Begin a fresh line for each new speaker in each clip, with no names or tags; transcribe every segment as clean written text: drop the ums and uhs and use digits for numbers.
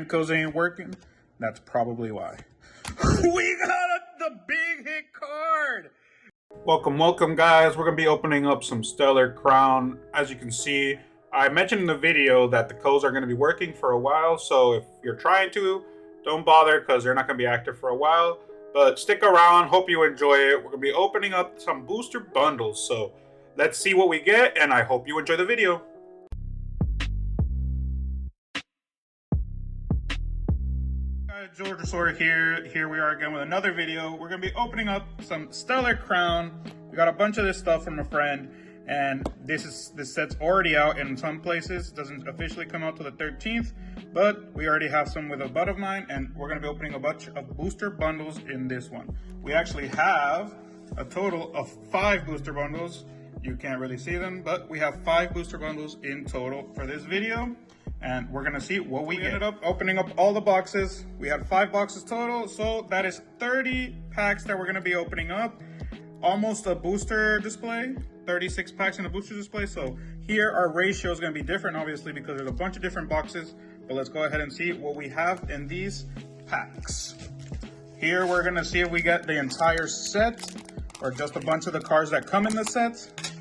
codes ain't working, that's probably why. We got the big hit card! Welcome guys. We're going to be opening up some Stellar Crown. As you can see, I mentioned in the video that the codes are going to be working for a while, so if you're trying to, don't bother because they're not going to be active for a while. But stick around, hope you enjoy it. We're going to be opening up some booster bundles, so let's see what we get, and I hope you enjoy the video. George Resort here we are again with another video. We're going to be opening up some Stellar Crown. We got a bunch of this stuff from a friend, and this set's already out in some places. It doesn't officially come out till the 13th, but we already have some with a bud of mine, and we're going to be opening a bunch of booster bundles in this one. We actually have a total of 5 booster bundles. You can't really see them, but we have 5 booster bundles in total for this video. And we're gonna see what we ended up opening up all the boxes. We had 5 boxes total, so that is 30 packs that we're gonna be opening up. Almost a booster display, 36 packs in a booster display. So here our ratio is gonna be different, obviously, because there's a bunch of different boxes. But let's go ahead and see what we have in these packs. Here we're gonna see if we get the entire set or just a bunch of the cards that come in the set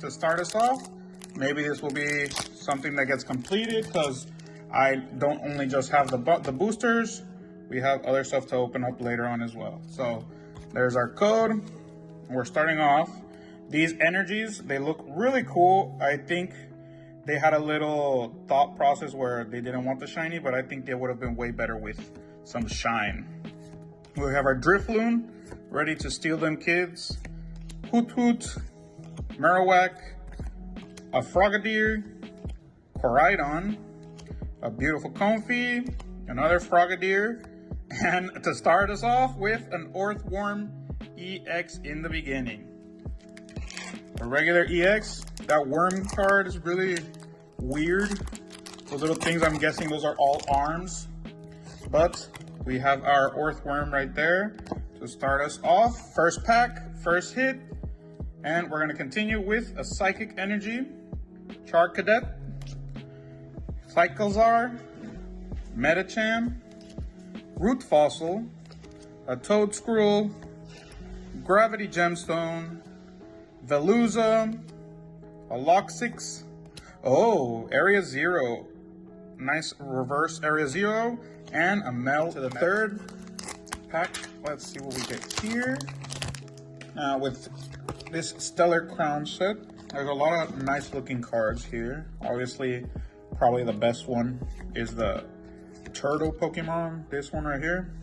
to start us off. Maybe this will be something that gets completed because I don't only just have the boosters, we have other stuff to open up later on as well. So there's our code. We're starting off. These energies, they look really cool. I think they had a little thought process where they didn't want the shiny, but I think they would have been way better with some shine. We have our Drifloon, ready to steal them kids. Hoot Hoot, Marowak, a Frogadier, Koraidon, a beautiful Comfey, another Frogadier, and to start us off with an Orthworm EX in the beginning. A regular EX, that worm card is really weird. Those little things, I'm guessing those are all arms. But we have our Orthworm right there to start us off. First pack, first hit, and we're gonna continue with a Psychic Energy, Charcadet, Cyclezar, Metacham, Root Fossil, a Toedscruel, Gravity Gemstone, Veluza, a Loxix, oh, Area Zero, nice reverse Area Zero, and a Mel to the third pack. Let's see what we get here. With this Stellar Crown set, there's a lot of nice looking cards here. Obviously, probably the best one is the turtle Pokemon, this one right here.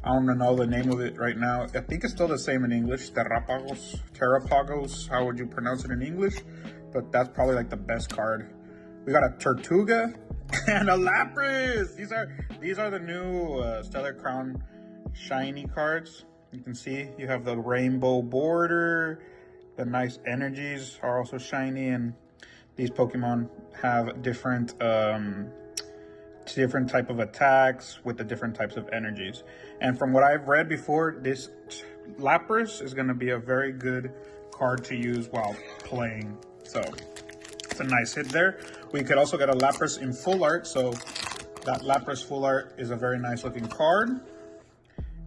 I don't know the name of it right now. I think it's still the same in English, Terrapagos, how would you pronounce it in English? But that's probably like the best card. We got a Tortuga and a Lapras. These are the new Stellar Crown shiny cards. You can see you have the rainbow border. The nice energies are also shiny, and these Pokemon have different type of attacks with the different types of energies. And from what I've read before, this Lapras is going to be a very good card to use while playing. So it's a nice hit there. We could also get a Lapras in full art. So that Lapras full art is a very nice looking card.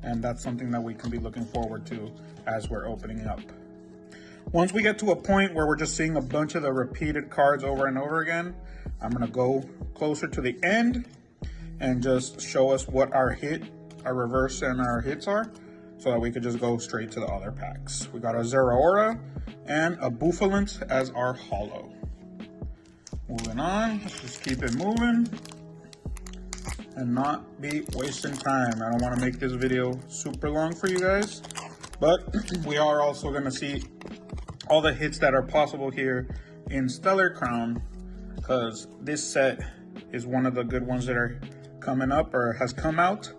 And that's something that we can be looking forward to as we're opening up. Once we get to a point where we're just seeing a bunch of the repeated cards over and over again, I'm gonna go closer to the end and just show us what our reverse and our hits are, so that we could just go straight to the other packs. We got a Zeraora and a Bouffalant as our holo. Moving on, let's just keep it moving and not be wasting time. I don't wanna make this video super long for you guys, but we are also gonna see all the hits that are possible here in Stellar Crown, because this set is one of the good ones that are coming up or has come out.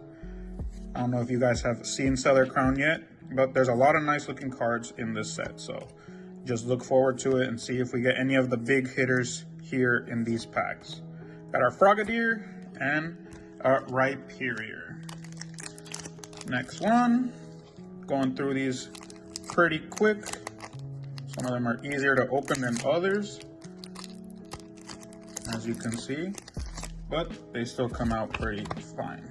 I don't know if you guys have seen Stellar Crown yet, but there's a lot of nice looking cards in this set. So just look forward to it and see if we get any of the big hitters here in these packs. Got our Frogadier and our Rhyperior. Next one, going through these pretty quick. Some of them are easier to open than others, as you can see. but they still come out pretty fine.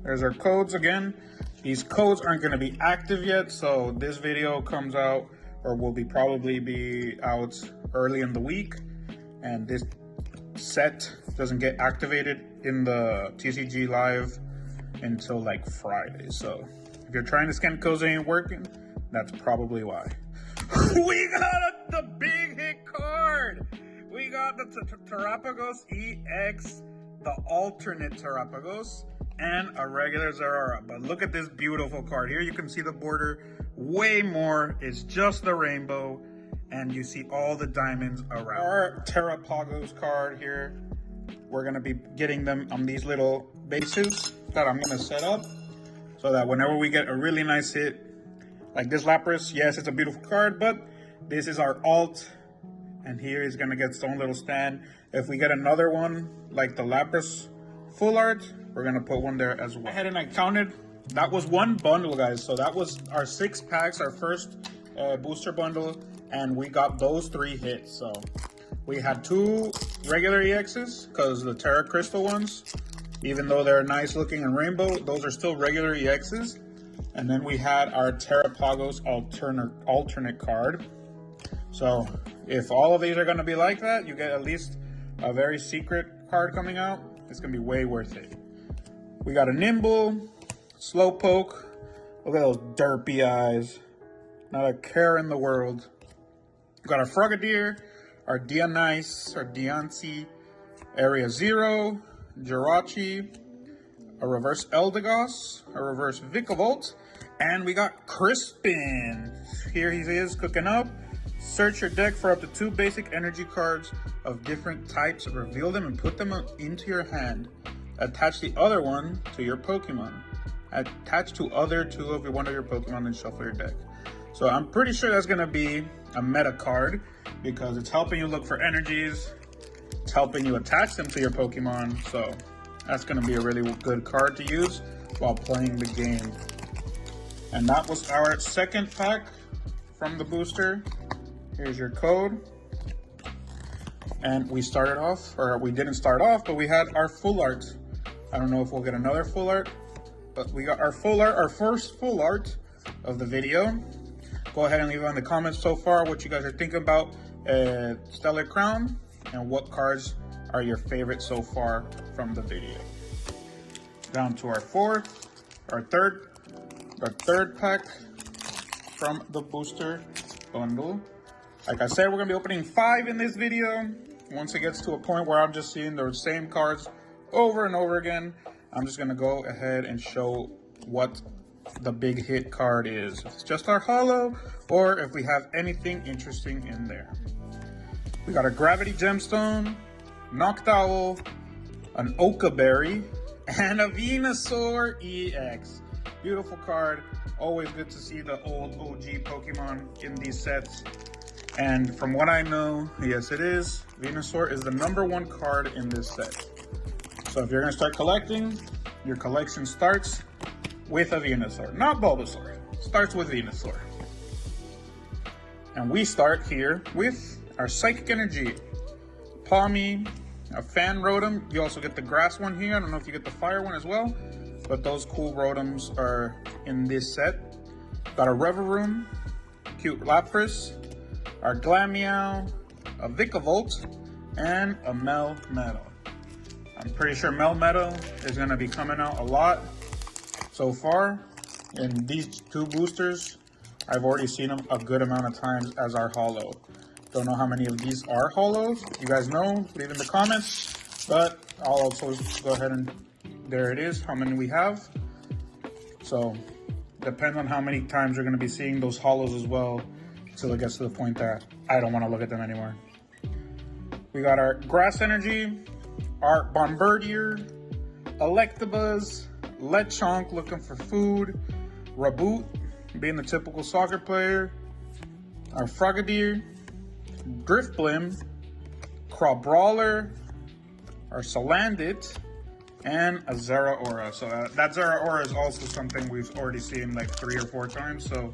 There's our codes again. These codes aren't going to be active yet, so this video comes out, or will probably be out early in the week, and this set doesn't get activated in the TCG Live until like Friday. So if you're trying to scan codes and ain't working, that's probably why. We got the big hit card. We got the Terapagos EX, the alternate Terapagos, and a regular Zeraora. But look at this beautiful card. Here you can see the border way more. It's just the rainbow, and you see all the diamonds around. Our Terapagos card here, we're gonna be getting them on these little bases that I'm gonna set up so that whenever we get a really nice hit, like this Lapras, yes, it's a beautiful card, but this is our alt, and here he's gonna get its own little stand. If we get another one, like the Lapras full art, we're gonna put one there as well. I had and I counted, that was one bundle, guys. So that was our 6 packs, our first booster bundle, and we got those 3 hits. So we had 2 regular EXs, because the Terra Crystal ones, even though they're nice looking in rainbow, those are still regular EXs. And then we had our Terapagos alternate card. So if all of these are gonna be like that, you get at least a very secret card coming out. It's gonna be way worth it. We got a Nimble, Slowpoke. Look at those derpy eyes. Not a care in the world. We got our Frogadier, our Dianice, our Diancie, Area Zero, Jirachi, a reverse Eldegoss, a reverse Vikavolt, and we got Crispin. Here he is cooking up. Search your deck for up to 2 basic energy cards of different types, reveal them and put them into your hand. Attach the other one to your Pokemon. Attach to other 2 of one of your Pokemon and shuffle your deck. So I'm pretty sure that's gonna be a meta card because it's helping you look for energies. It's helping you attach them to your Pokemon. So that's gonna be a really good card to use while playing the game. And that was our second pack from the booster. Here's your code. And we started off, or we didn't start off, but we had our full art. I don't know if we'll get another full art, but we got our full art, our first full art of the video. Go ahead and leave in the comments so far what you guys are thinking about Stellar Crown and what cards are your favorite so far from the video. Down to our third pack from the booster bundle. Like I said, we're gonna be opening 5 in this video. Once it gets to a point where I'm just seeing the same cards over and over again, I'm just gonna go ahead and show what the big hit card is. If it's just our holo, or if we have anything interesting in there. We got a Gravity Gemstone, Noctowl, an Okaberry, and a Venusaur EX. Beautiful card. Always good to see the old OG Pokemon in these sets. And from what I know, yes it is, Venusaur is the #1 card in this set. So if you're gonna start collecting, your collection starts with a Venusaur, not Bulbasaur. Starts with Venusaur. And we start here with our Psychic Energy, Pawmi, a Fan Rotom. You also get the grass one here. I don't know if you get the fire one as well, but those cool Rotoms are in this set. Got a Revavroom, cute Lapras, our Glameow, a Vikavolt, and a Melmetal. I'm pretty sure Melmetal is going to be coming out a lot so far. In these 2 boosters, I've already seen them a good amount of times as our holo. Don't know how many of these are holos. You guys know, leave in the comments. But I'll also go ahead and, there it is, how many we have. So, depends on how many times you're going to be seeing those holos as well, until it gets to the point that I don't want to look at them anymore. We got our Grass Energy, our Bombardier, Electabuzz, Lechonk looking for food, Raboot being the typical soccer player, our Frogadier, Drifblim, Crabrawler, our Salandit, and a Zeraora. So that Zeraora is also something we've already seen like 3 or 4 times, so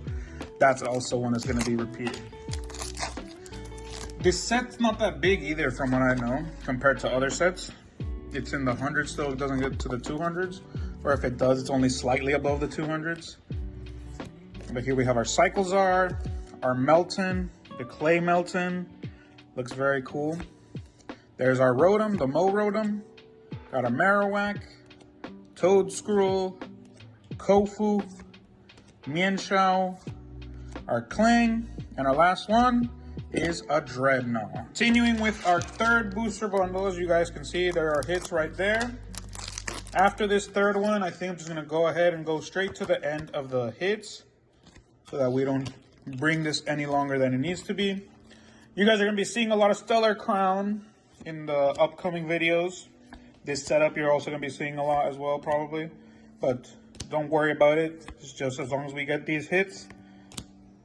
that's also one that's going to be repeated. This set's not that big either from what I know compared to other sets. it's in the 100s still, it doesn't get to the 200s. Or if it does, it's only slightly above the 200s. But here we have our Cyclezar, our Melton, the Clay Melton. Looks very cool. There's our Rotom, the Mo Rotom. Got a Marowak, Toedscruel, Kofu, Mienshao, our Kling, and our last one is a Dreadnought. Continuing with our third booster bundle, as you guys can see, there are hits right there. After this third one, I think I'm just gonna go ahead and go straight to the end of the hits so that we don't bring this any longer than it needs to be. You guys are gonna be seeing a lot of Stellar Crown in the upcoming videos. This setup you're also gonna be seeing a lot as well, probably. But don't worry about it. It's just as long as we get these hits,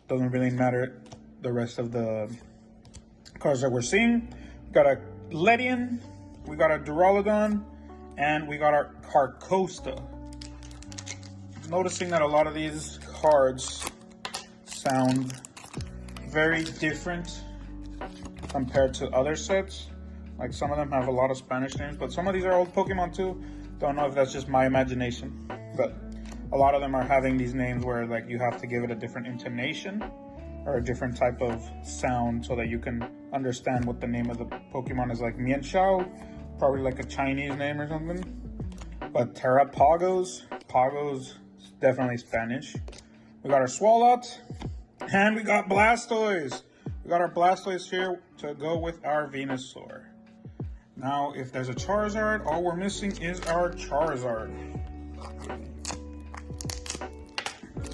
doesn't really matter the rest of the cards that we're seeing. We got a Ledian, we got a Duraludon, and we got our Carcosa. Noticing that a lot of these cards sound very different compared to other sets. Like some of them have a lot of Spanish names, but some of these are old Pokemon too. Don't know if that's just my imagination, but a lot of them are having these names where like you have to give it a different intonation or a different type of sound so that you can understand what the name of the Pokemon is. Like Mienshao, probably like a Chinese name or something. But Pagos is definitely Spanish. We got our Swalot, and we got Blastoise. We got our Blastoise here to go with our Venusaur. Now, if there's a Charizard, all we're missing is our Charizard.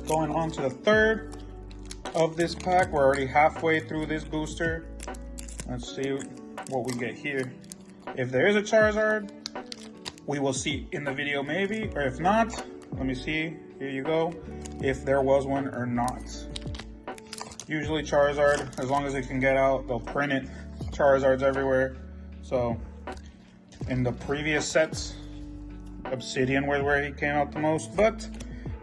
Going on to the third of this pack. We're already halfway through this booster. Let's see what we get here. If there is a Charizard, we will see in the video maybe, or if not, let me see, here you go, if there was one or not. Usually Charizard, as long as it can get out, they'll print it. Charizard's everywhere. So in the previous sets, Obsidian was where he came out the most, but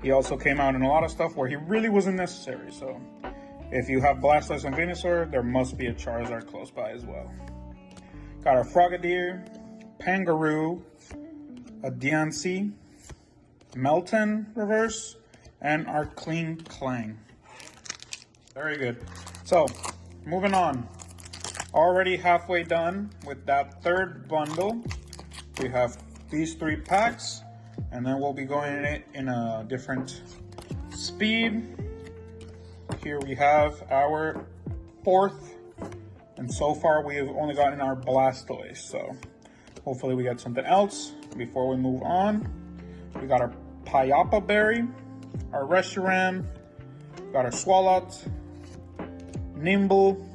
he also came out in a lot of stuff where he really wasn't necessary. So if you have Blastoise and Venusaur, there must be a Charizard close by as well. Got our Frogadier, Pangaroo, a Diancie, Melton reverse, and our Clean Clang. Very good. So, moving on. Already halfway done with that third bundle. We have these 3 packs, and then we'll be going in it in a different speed. Here we have our 4th. And so far, we have only gotten our Blastoise, so hopefully we get something else before we move on. We got our Payapa Berry, our Reshiram, got our Swalot, Nimble.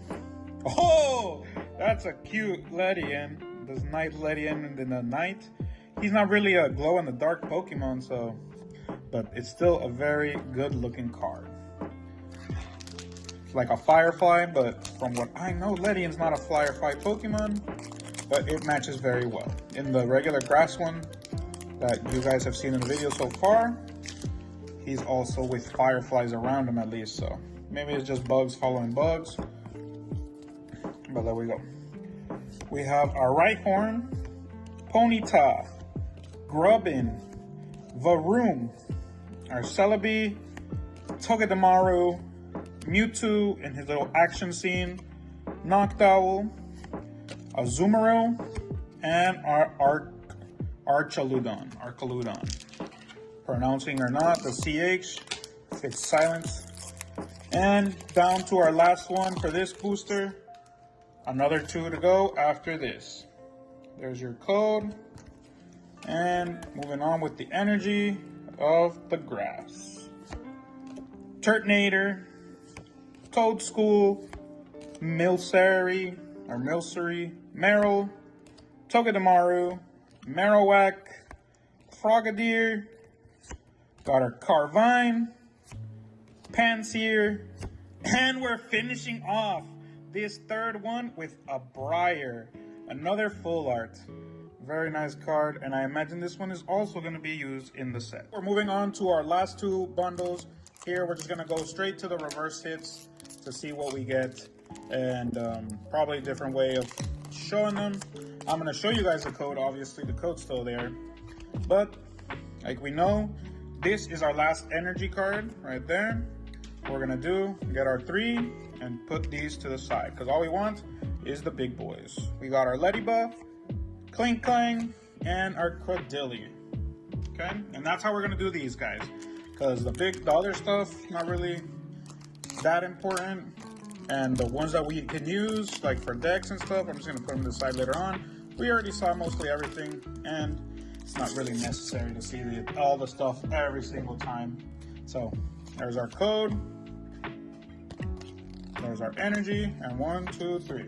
Oh, that's a cute Ledian. This Night Ledian in the night. He's not really a glow-in-the-dark Pokemon, so, but it's still a very good-looking card. Like a Firefly, but from what I know, Ledian's not a Firefly Pokemon, but it matches very well. In the regular grass one that you guys have seen in the video so far, he's also with Fireflies around him at least, so maybe it's just bugs following bugs, but there we go. We have our Rhyhorn, Ponyta, Grubbin, Varoom, our Celebi, Togedemaru, Mewtwo in his little action scene, Noctowl, Azumarill, and our Archaludon. Pronouncing or not, the CH, it's silence. And down to our last one for this booster. Another 2 to go after this. There's your code. And moving on with the energy of the grass. Turtonator, Toedscruel, Milcery, Meryl, Togedemaru, Marowak, Frogadier, got our Carvine, Pansear, and we're finishing off this third one with a Briar, another full art. Very nice card, and I imagine this one is also going to be used in the set. We're moving on to our last 2 bundles. Here we're just going to go straight to the reverse hits to see what we get, and probably a different way of showing them. I'm going to show you guys the code. Obviously, the code's still there. But like we know, this is our last energy card right there. What we're going to do, get our 3 and put these to the side because all we want is the big boys. We got our Ledyba, Klinklang, and our Cradily. Okay, and that's how we're going to do these guys because the other stuff, not really that important. And the ones that we can use, like for decks and stuff, I'm just going to put them to the side later on. We already saw mostly everything, and it's not really necessary to see all the stuff every single time. So there's our code, there's our energy, and 1, 2, 3.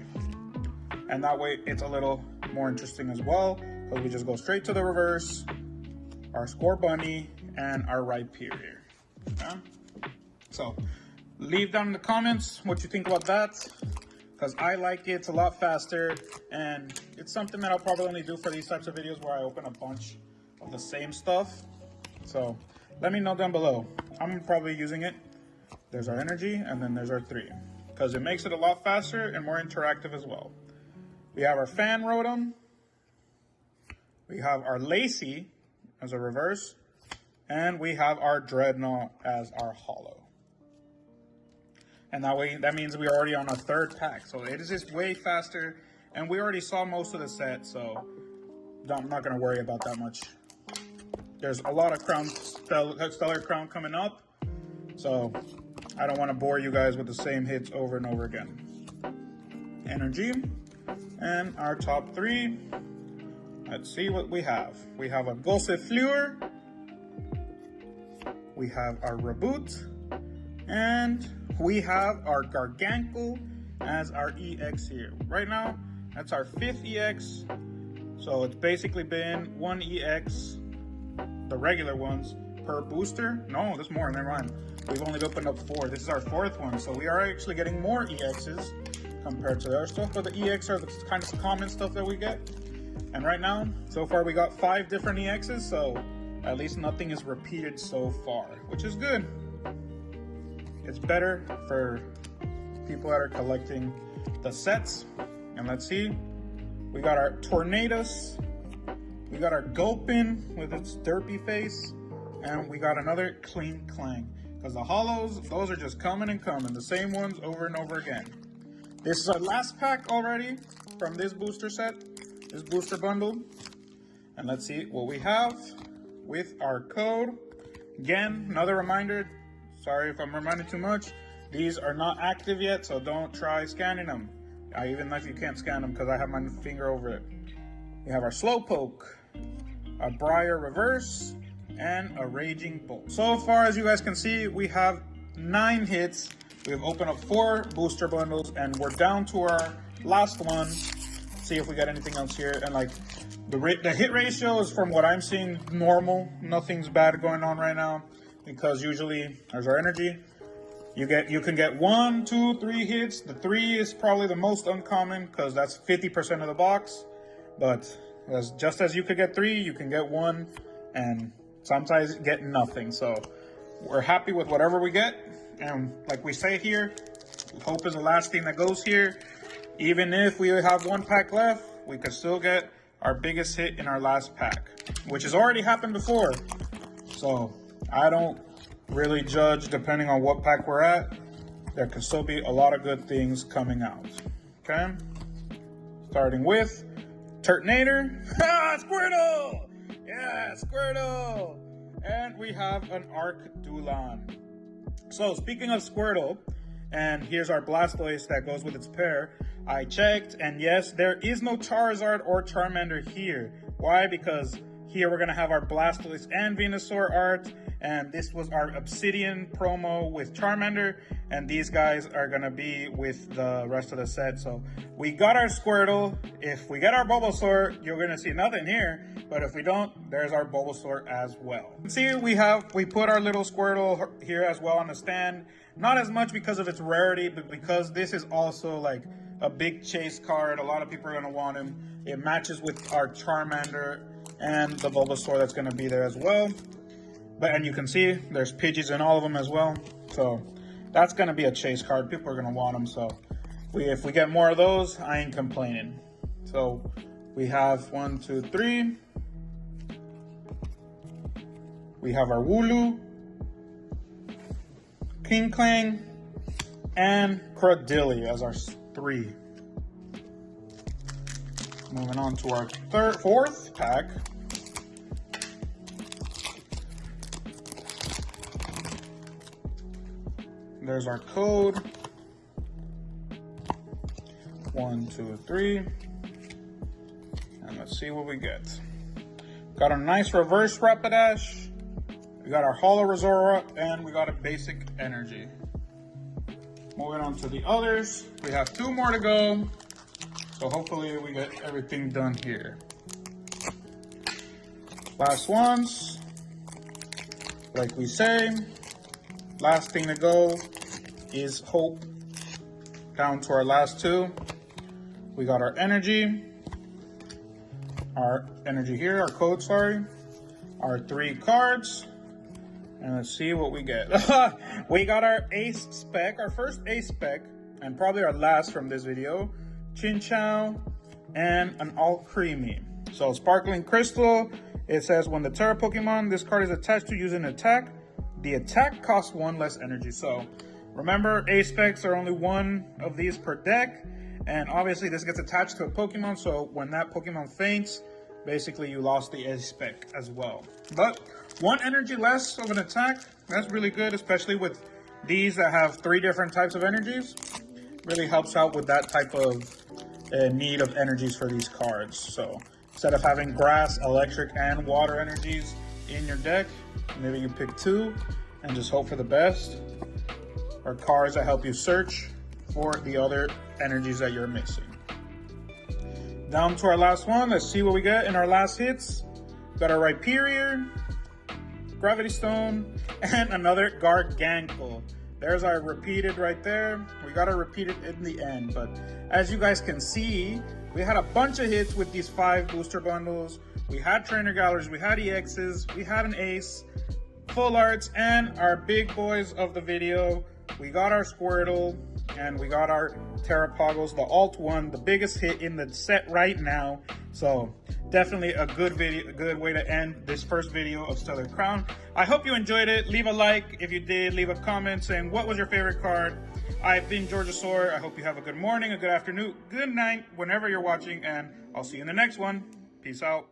And that way it's a little more interesting as well, because we just go straight to the reverse, our Scorbunny, and our Rhyperior. Okay? So leave down in the comments what you think about that, because I like it. It's a lot faster, and it's something that I'll probably only do for these types of videos where I open a bunch of the same stuff. So let me know down below. I'm probably using it. There's our energy, and then there's our 3, because it makes it a lot faster and more interactive as well. We have our Fan Rotom. We have our Lacy as a reverse, and we have our Dreadnought as our holo. And that means we're already on a 3rd pack. So it is just way faster. And we already saw most of the set, so I'm not going to worry about that much. There's a lot of Stellar Crown coming up. So I don't want to bore you guys with the same hits over and over again. Energy. And our top 3. Let's see what we have. We have a Gossifleur. We have our Reboot. And we have our Garganacl as our EX here. Right now, that's our 5th EX. So it's basically been 1 EX, the regular ones, per booster. No, there's more, never mind. We've only opened up 4. This is our 4th one. So we are actually getting more EXs compared to the other stuff. But the EX are the kind of common stuff that we get. And right now, so far we got 5 different EXs. So at least nothing is repeated so far, which is good. It's better for people that are collecting the sets. And let's see. We got our Tornadus. We got our Gulpin with its derpy face. And we got another Klinklang. Because the holos, those are just coming and coming. The same ones over and over again. This is our last pack already from this booster set. This booster bundle. And let's see what we have with our code. Again, another reminder. Sorry if I'm reminding too much. These are not active yet, so don't try scanning them. Even if you can't scan them, because I have my finger over it. We have our Slowpoke, a Briar Reverse, and a Raging Bolt. So far, as you guys can see, we have 9 hits. We've opened up 4 booster bundles, and we're down to our last one. See if we got anything else here. And like the hit ratio is, from what I'm seeing, normal. Nothing's bad going on right now. Because usually, there's our energy. You can get 1, 2, 3 hits. The 3 is probably the most uncommon because that's 50% of the box. But just as you could get 3, you can get 1, and sometimes get nothing. So we're happy with whatever we get. And like we say here, hope is the last thing that goes here. Even if we have 1 pack left, we could still get our biggest hit in our last pack, which has already happened before. So I don't really judge depending on what pack we're at. There could still be a lot of good things coming out. Okay, starting with Turtonator. Squirtle! Yeah, Squirtle! And we have an Arcdoulan. So speaking of Squirtle, and here's our Blastoise that goes with its pair. I checked, and yes, there is no Charizard or Charmander here. Why? Because here we're going to have our Blastoise and Venusaur art, and this was our Obsidian promo with Charmander, and these guys are going to be with the rest of the set. So we got our Squirtle. If we get our Bulbasaur, you're going to see nothing here, but if we don't, there's our Bulbasaur as well. See, we put our little Squirtle here as well on the stand. Not as much because of its rarity, but because this is also like a big chase card. A lot of people are going to want him. It matches with our Charmander and the Bulbasaur that's going to be there as well. And you can see there's Pidgeys in all of them as well. So that's going to be a chase card. People are going to want them. So if we get more of those, I ain't complaining. So We have 1, 2, 3. We have our Wooloo, King Klang, and Cradily as our 3. Moving on to our fourth pack. There's our code. 1, 2, 3. And let's see what we get. Got a nice reverse Rapidash. We got our Holo Resora, and we got a basic energy. Moving on to the others. We have 2 more to go. So hopefully we get everything done here. Last ones. Like we say, last thing to go is hope. Down to our last 2. We got our energy. Our energy here, our code, sorry. Our 3 cards. And let's see what we get. We got our ace spec, our first ace spec, and probably our last from this video. Chinchou and an Alcremie. So Sparkling Crystal, it says when the Terra Pokemon this card is attached to using an attack, the attack costs 1 less energy. So remember, ace specs are only 1 of these per deck. And obviously this gets attached to a Pokemon, so when that Pokemon faints, basically you lost the ace spec as well. But 1 energy less of an attack, that's really good, especially with these that have 3 different types of energies. Really helps out with that type of need of energies for these cards. So instead of having grass, electric, and water energies in your deck, maybe you pick 2 and just hope for the best. Or cards that help you search for the other energies that you're missing. Down to our last one. Let's see what we get in our last hits. Got our Rhyperior, Gravity Stone, and another Garganacl. There's our repeated right there. We got our repeated in the end, but as you guys can see, we had a bunch of hits with these 5 booster bundles. We had trainer galleries, we had EXs, we had an ace, full arts, and our big boys of the video. We got our Squirtle, and we got our Terrapoggles, the Alt 1, the biggest hit in the set right now. So definitely a good video, a good way to end this first video of Stellar Crown. I hope you enjoyed it. Leave a like if you did. Leave a comment saying what was your favorite card. I've been Georgisaur. I hope you have a good morning, a good afternoon, good night, whenever you're watching, and I'll see you in the next one. Peace out.